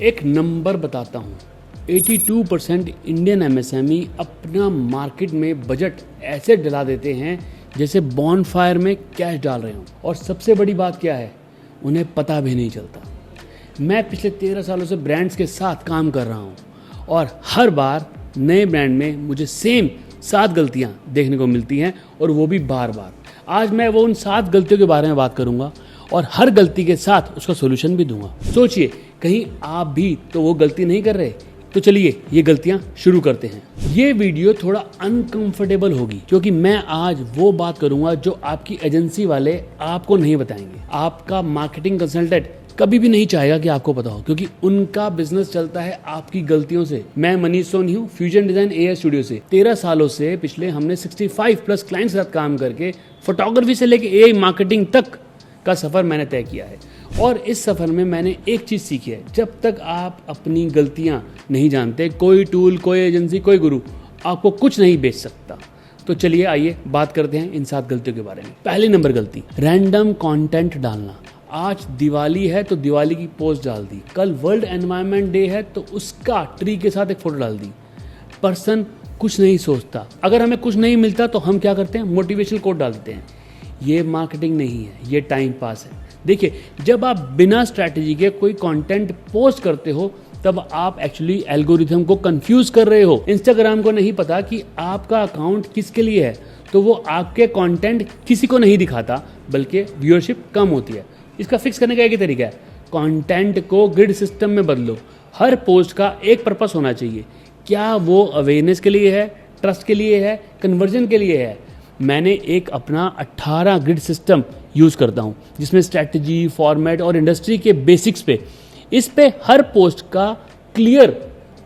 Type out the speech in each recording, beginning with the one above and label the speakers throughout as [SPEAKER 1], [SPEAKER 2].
[SPEAKER 1] एक नंबर बताता हूँ, 82% इंडियन एमएसएमई अपना मार्केट में बजट ऐसे डला देते हैं जैसे बॉनफायर में कैश डाल रहे हों। और सबसे बड़ी बात क्या है, उन्हें पता भी नहीं चलता। मैं पिछले 13 सालों से ब्रांड्स के साथ काम कर रहा हूँ और हर बार नए ब्रांड में मुझे सेम 7 गलतियाँ देखने को मिलती हैं, और वो भी बार बार। आज मैं वो उन 7 गलतियों के बारे में बात करूँगा और हर गलती के साथ उसका सोल्यूशन भी दूंगा। सोचिए, कहीं आप भी तो वो गलती नहीं कर रहे? तो चलिए ये गलतियां शुरू करते हैं। ये वीडियो थोड़ा अनकंफर्टेबल होगी क्योंकि मैं आज वो बात करूंगा जो आपकी एजेंसी वाले आपको नहीं बताएंगे। आपका मार्केटिंग कंसल्टेंट कभी भी नहीं चाहेगा कि आपको पता हो, क्योंकि उनका बिजनेस चलता है आपकी गलतियों से। मैं मनीष सोनी हूँ, फ्यूजन डिजाइन एआई स्टूडियो से। 13 सालों से पिछले हमने 65+ क्लाइंट्स के साथ काम करके फोटोग्राफी से लेके एआई मार्केटिंग तक का सफर मैंने तय किया है। और इस सफर में मैंने एक चीज सीखी है, जब तक आप अपनी गलतियां नहीं जानते, कोई टूल, कोई एजेंसी, कोई गुरु आपको कुछ नहीं बेच सकता। तो चलिए आइए बात करते हैं इन 7 गलतियों के बारे में। पहली नंबर गलती, रैंडम कंटेंट डालना। आज दिवाली है तो दिवाली की पोस्ट डाल दी, कल वर्ल्ड एनवायरनमेंट डे है तो उसका ट्री के साथ एक फोटो डाल दी। पर्सन कुछ नहीं सोचता। अगर हमें कुछ नहीं मिलता तो हम क्या करते हैं, मोटिवेशनल कोट डाल देते हैं। ये मार्केटिंग नहीं है, ये टाइम पास है। देखिए, जब आप बिना स्ट्रैटेजी के कोई कंटेंट पोस्ट करते हो तब आप एक्चुअली एल्गोरिथम को कंफ्यूज कर रहे हो। इंस्टाग्राम को नहीं पता कि आपका अकाउंट किसके लिए है, तो वो आपके कंटेंट किसी को नहीं दिखाता, बल्कि व्यूअरशिप कम होती है। इसका फिक्स करने का एक ही तरीका है, कंटेंट को ग्रिड सिस्टम में बदलो। हर पोस्ट का एक पर्पस होना चाहिए। क्या वो अवेयरनेस के लिए है, ट्रस्ट के लिए है, कन्वर्जन के लिए है? मैंने एक अपना 18 ग्रिड सिस्टम यूज़ करता हूँ, जिसमें स्ट्रैटेजी, फॉर्मेट और इंडस्ट्री के बेसिक्स पे, इस पे हर पोस्ट का क्लियर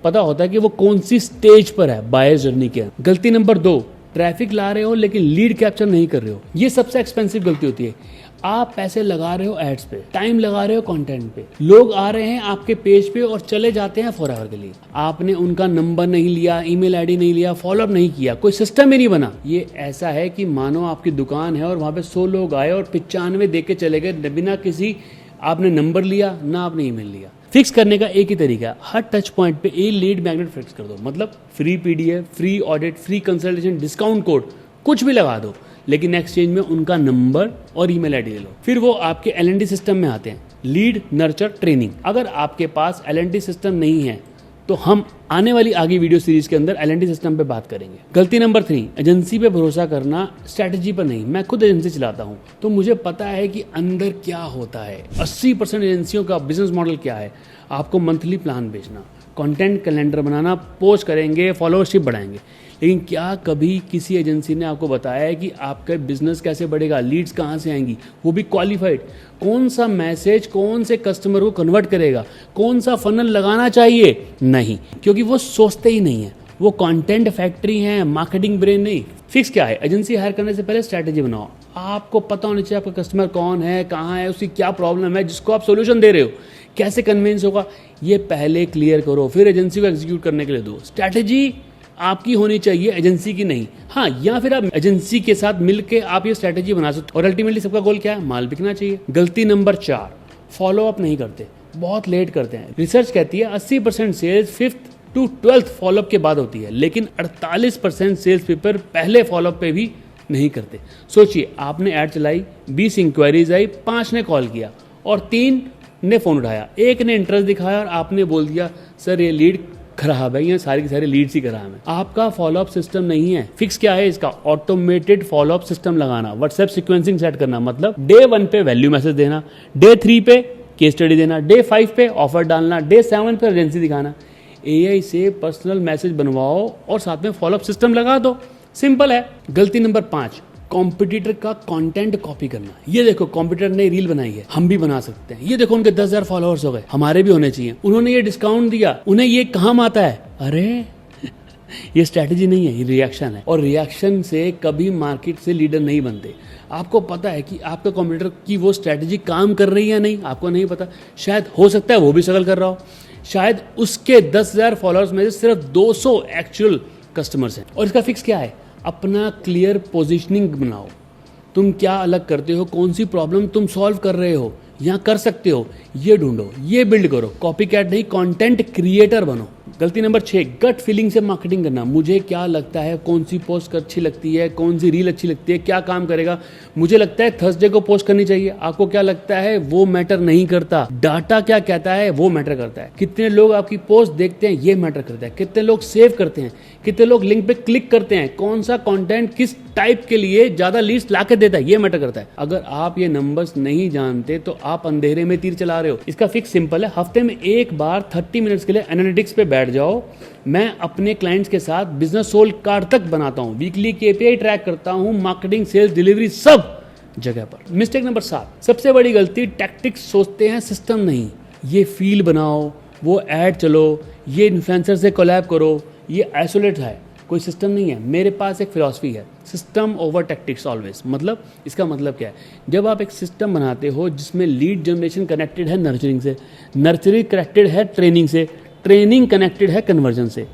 [SPEAKER 1] पता होता है कि वो कौन सी स्टेज पर है बायर जर्नी के। गलती नंबर 2, ट्रैफिक ला रहे हो लेकिन लीड कैप्चर नहीं कर रहे हो। ये सबसे एक्सपेंसिव गलती होती है। आप पैसे लगा रहे हो एड्स पे, टाइम लगा रहे हो कंटेंट पे, लोग आ रहे हैं आपके पेज पे और चले जाते हैं फॉरएवर के लिए। आपने उनका नंबर नहीं लिया, ईमेल आईडी नहीं लिया, फॉलोअप नहीं किया, कोई सिस्टम ही नहीं बना। ये ऐसा है कि मानो आपकी दुकान है और वहां पे 100 लोग आए और 95 देख के चले गए, बिना किसी आपने नंबर लिया ना आपने ईमेल लिया। फिक्स करने का एक ही तरीका है, हर टच पॉइंट पे एक लीड मैग्नेट फिक्स कर दो। मतलब free PDF, free audit, free consultation, discount code, कुछ भी लगा दो, लेकिन एक्सचेंज में उनका नंबर और ईमेल आईडी ले लो। फिर वो आपके एलएनडी सिस्टम में आते हैं, लीड नर्चर ट्रेनिंग। अगर आपके पास एलएनडी सिस्टम नहीं है तो हम आने वाली आगे वीडियो सीरीज के अंदर एलएनडी सिस्टम पे बात करेंगे। गलती नंबर 3, एजेंसी पे भरोसा करना, स्ट्रैटेजी पर नहीं। मैं खुद एजेंसी चलाता हूँ तो मुझे पता है कि अंदर क्या होता है। 80% एजेंसियों का बिजनेस मॉडल क्या है, आपको मंथली प्लान बेचना, कंटेंट कैलेंडर बनाना, पोस्ट करेंगे, फॉलोअरशिप बढ़ाएंगे। लेकिन क्या कभी किसी एजेंसी ने आपको बताया है कि आपका बिजनेस कैसे बढ़ेगा, लीड्स कहाँ से आएंगी, वो भी क्वालिफाइड? कौन सा मैसेज कौन से कस्टमर को कन्वर्ट करेगा, कौन सा फनल लगाना चाहिए? नहीं, क्योंकि वो सोचते ही नहीं है। वो कंटेंट फैक्ट्री है, मार्केटिंग ब्रेन नहीं। फिक्स क्या है, एजेंसी हायर करने से पहले स्ट्रैटेजी बनाओ। आपको पता होना चाहिए आपका कस्टमर कौन है, कहाँ है, उसकी क्या प्रॉब्लम है जिसको आप सोल्यूशन दे रहे हो, कैसे कन्विंस होगा, ये पहले क्लियर करो, फिर एजेंसी को एग्जीक्यूट करने के लिए दो। स्ट्रैटेजी आपकी होनी चाहिए, एजेंसी की नहीं। हाँ, या फिर आप एजेंसी के साथ मिलकर आप ये स्ट्रैटेजी बना सकते हो। और अल्टीमेटली सबका गोल क्या है, माल बिकना चाहिए। गलती नंबर 4, फॉलो अप नहीं करते, बहुत लेट करते हैं। रिसर्च कहती है 80% sales 5th to 12th follow up के बाद होती है, लेकिन 48% सेल्स पेपर पहले फॉलोअप पे भी नहीं करते। सोचिए, आपने ऐड चलाई, 20 इंक्वायरीज आई, 5 ने कॉल किया और 3 ने फोन उठाया, 1 ने इंटरेस्ट दिखाया और आपने बोल दिया सर ये लीड खराब है, ये सारी की सारी लीड्स ही खराब है। आपका फॉलोअप सिस्टम नहीं है। फिक्स क्या है इसका, ऑटोमेटेड फॉलोअप सिस्टम लगाना, व्हाट्सएप सीक्वेंसिंग सेट करना। मतलब डे 1 पे वैल्यू मैसेज देना, डे 3 पे केस स्टडी देना, डे 5 पे ऑफर डालना, डे 7 पे एजेंसी दिखाना। एआई से पर्सनल मैसेज बनवाओ और साथ में फॉलोअप सिस्टम लगा दो, सिंपल है। गलती नंबर 5, कॉम्पिटिटर का कंटेंट कॉपी करना। ये देखो, कॉम्पिटिटर ने रील बनाई है, हम भी बना सकते हैं। ये देखो, उनके 10,000 फॉलोअर्स हो गए, हमारे भी होने चाहिए। उन्होंने ये डिस्काउंट दिया, उन्हें ये काम आता है। अरे ये स्ट्रैटेजी नहीं है, ये रिएक्शन है। और रिएक्शन से कभी मार्केट से लीडर नहीं बनते। आपको पता है कि आपका कॉम्पिटिटर की वो स्ट्रैटेजी काम कर रही है या नहीं, आपको नहीं पता। शायद हो सकता है वो भी स्ट्रगल कर रहा हो, शायद उसके 10,000 फॉलोअर्स में से सिर्फ 200 एक्चुअल कस्टमर्स हैं। और इसका फिक्स क्या है, अपना क्लियर पोजीशनिंग बनाओ। तुम क्या अलग करते हो, कौन सी प्रॉब्लम तुम सॉल्व कर रहे हो, यहाँ कर सकते हो, ये ढूंढो, ये बिल्ड करो। कॉपी कैट नहीं, कंटेंट क्रिएटर बनो। गलती नंबर 6, गट फीलिंग से मार्केटिंग करना। मुझे क्या लगता है, कौन सी पोस्ट अच्छी लगती है, कौन सी रील अच्छी लगती है, क्या काम करेगा। मुझे लगता है थर्सडे को पोस्ट करनी चाहिए। आपको क्या लगता है, वो मैटर नहीं करता। डाटा क्या कहता है वो मैटर करता है। कितने लोग आपकी पोस्ट देखते हैं ये मैटर करता है। कितने लोग सेव करते हैं, कितने लोग लिंक पे क्लिक करते हैं, कौन सा कंटेंट किस टाइप के लिए ज्यादा लीड्स लाके देता है, ये मैटर करता है। अगर आप ये नंबर्स नहीं जानते तो आप अंधेरे में तीर चला रहे हो। इसका फिक्स सिंपल है, हफ्ते में एक बार 30 मिनट्स के लिए एनालिटिक्स पे बैठ जाओ। मैं अपने क्लाइंट्स के साथ बिजनेस सोल कार्ड तक बनाता हूं, वीकली केपीआई ट्रैक करता हूं, मार्केटिंग, सेल्स, डिलीवरी सब जगह पर। मिस्टेक नंबर 7, सबसे बड़ी गलती, टैक्टिक्स सोचते हैं, सिस्टम नहीं। ये फील बनाओ, वो ऐड चलो, ये इन्फ्लुएंसर से कोलैब करो, ये आइसोलेट है, कोई सिस्टम नहीं है। मेरे पास एक फिलॉसफी है, सिस्टम ओवर टैक्टिक्स ऑलवेज। मतलब इसका मतलब क्या है, जब आप एक सिस्टम बनाते हो जिसमें लीड जनरेशन कनेक्टेड है नर्चरिंग से, नर्चरिंग कनेक्टेड है ट्रेनिंग से, ट्रेनिंग कनेक्टेड है कन्वर्जन से,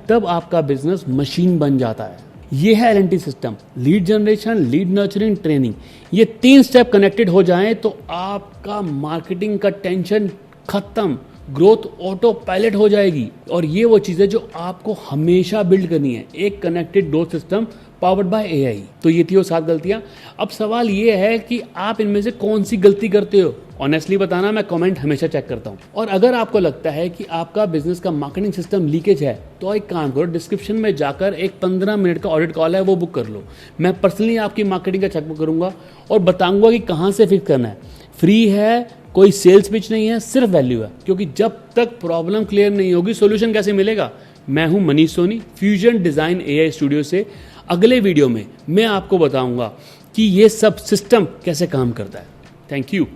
[SPEAKER 1] तब आपका बिजनेस मशीन बन जाता है। ये है LNT system, lead generation, lead nurturing, training. ये 3 स्टेप कनेक्टेड हो जाएं तो आपका मार्केटिंग का टेंशन खत्म, ग्रोथ ऑटो पायलट हो जाएगी। और ये वो चीज़ है जो आपको हमेशा बिल्ड करनी है, एक connected growth system powered by AI. तो ये थी वो 7 गलतियां। अब सवाल ये है कि आप इनमें से कौन सी गलती करते हो। ऑनेस्टली बताना, मैं कमेंट हमेशा चेक करता हूँ। और अगर आपको लगता है कि आपका बिजनेस का मार्केटिंग सिस्टम लीकेज है तो एक काम करो, डिस्क्रिप्शन में जाकर एक 15 मिनट का ऑडिट कॉल है वो बुक कर लो। मैं पर्सनली आपकी मार्केटिंग का चेकअप करूंगा और बताऊंगा कि कहाँ से फिक्स करना है। फ्री है, कोई सेल्स पिच नहीं है, सिर्फ वैल्यू है। क्योंकि जब तक प्रॉब्लम क्लियर नहीं होगी सोल्यूशन कैसे मिलेगा। मैं हूं Manish Soni, Fusion Design AI Studio से। अगले वीडियो में मैं आपको बताऊंगा कि ये सब सिस्टम कैसे काम करता है। Thank you.